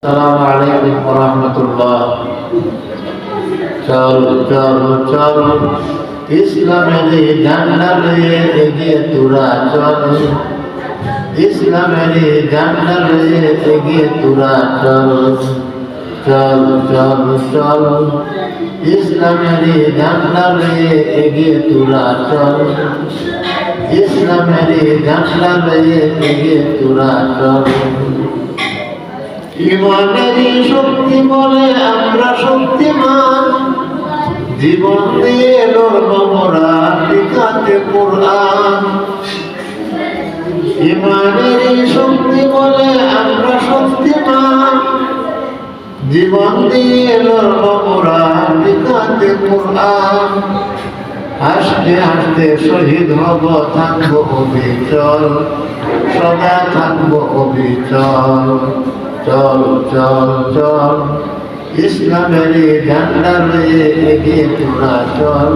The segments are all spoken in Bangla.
আসসালামু আলাইকুম ওয়া রাহমাতুল্লাহ। চল চল চল ইসলামের ঝান্ডা লয়ে এগিয়ে তোরা চল, ইসলামের ঝান্ডা লয়ে এগিয়ে তোরা চল। চল চল চল ইসলামের ঝান্ডা লয়ে এগিয়ে তোরা চল, ইসলামের ঝান্ডা লয়ে এগিয়ে তোরা চল। ইমানের শক্তি বলে আমরা শক্তিমান, জীবন দিয়ে লড়ব মোরা টিকাতে কোরআন। ইমানের শক্তি বলে আমরা শক্তিমান, জীবন দিয়ে লড়ব মোরা টিকাতে কোরআন। হাসতে হাসতে শহীদ হব, থাকবো অবিচল, সদা থাকবো অবিচল। চল চল চল ইসলামের ঝান্ডা লয়ে এগিয়ে তোরা চল,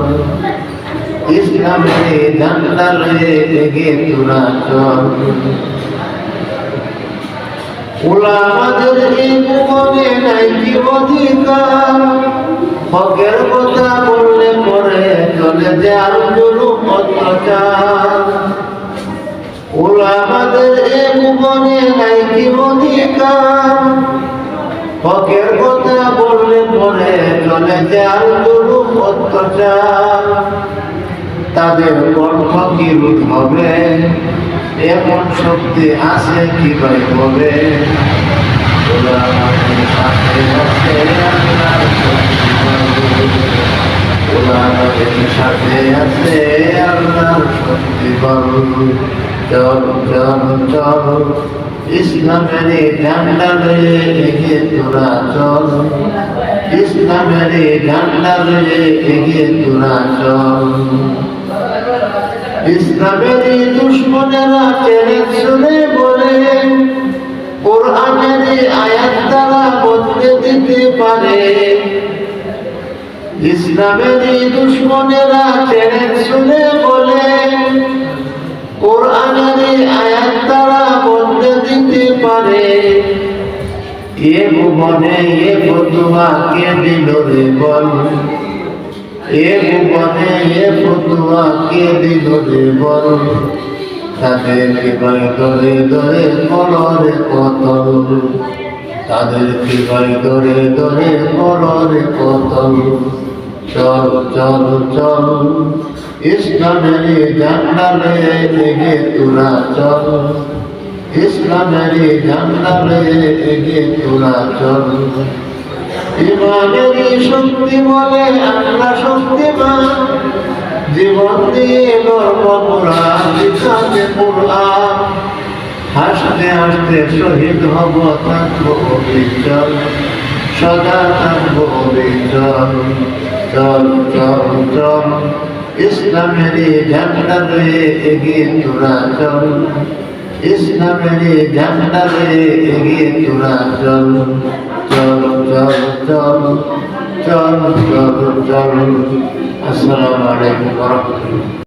ইসলামের ঝান্ডা লয়ে এগিয়ে তোরা চল। উলামাদের এই ভুবনে নাই কি অধিকার, হকের কথা বললে পরে চলে যার জুলুম অত্যাচার। উলামাদের এই ভুবনে নাই কি অধিকার, হকের কথা বললে পরে চলে যার জুলুম অত্যাচার। তাদের কণ্ঠ কি রোধ হবে, এমন শক্তি আছে কি ভাই হবে। উলামাদের সাথে আছে আল্লাহর শক্তি, উলামাদের সাথে আছে আল্লাহর শক্তি বল। চল চল চল ইসলামের ঝান্ডা লয়ে এগিয়ে তোরা চল, ইসলামের ঝান্ডা লয়ে এগিয়ে তোরা চল। ইসলামের দুশ্মনেরা টেনে শুনে বলে, কোরআনের আয়াত দ্বারা বদলে দিতে পারে। ইসলামের দুশ্মনেরা টেনে শুনে বলে, কোরআনের আয়াত দ্বারা বদলে দিতে পারে। এ ভুবনে এ ফতুয়া কে দিল রে বল, এ ভুবনে এ ফতুয়া কে দিল রে বল। তাদেরকে ভাই ধরে ধরে কলরে কতল, তাদেরকে ভাই ধরে ধরে কলরে কতল। চল চল চল ইসলামের ঝান্ডা লয়ে এগিয়ে তোরা চল, ইসলামের ঝান্ডা লয়ে এগিয়ে তোরা চল। ইমানের শক্তি বলে আমরা শক্তিমান, জীবন দিয়ে লড়ব মোরা টিকাতে কোরআন। হাসতে হাসতে শহীদ হব, থাকবো অবিচল, সদা থাকবো অবিচল। চল চল চল ইসলামের ঝান্ডা লয়ে এগিয়ে তোরা চল, ইসলামের ঝান্ডা লয়ে এগিয়ে তোরা চল। চল চল চল চল চল চল। আসসালামু আলাইকুম ওয়া রাহমাতুল্লাহ।